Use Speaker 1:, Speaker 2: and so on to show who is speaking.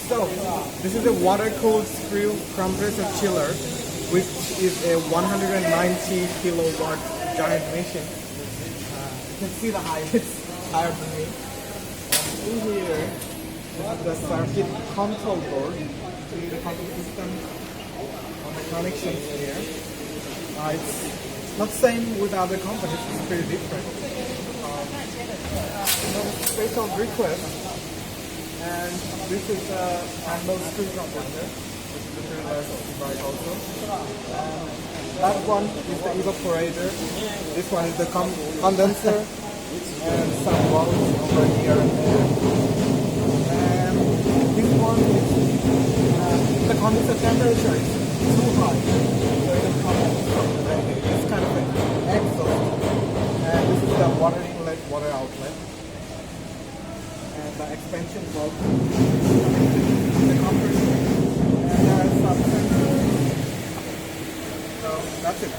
Speaker 1: So, this is a water-cooled screw compressor chiller, which is a 190 kilowatt giant machine. You can see the height, it's higher than me. And in here, this is the circuit control board. See the control system on the connections here. It's not same with other companies, it's pretty different. Special request, and this is a handle screw compressor, which is a pretty nice device also. That one is the evaporator, this one is the condenser, and some valves over here and there. And this one is the condenser temperature is too high, so it comes from the radiator. It's kind of an exhaust, and this is the water inlet, water outlet. And the expansion valve the compressor, and there are some sensors. So that's it.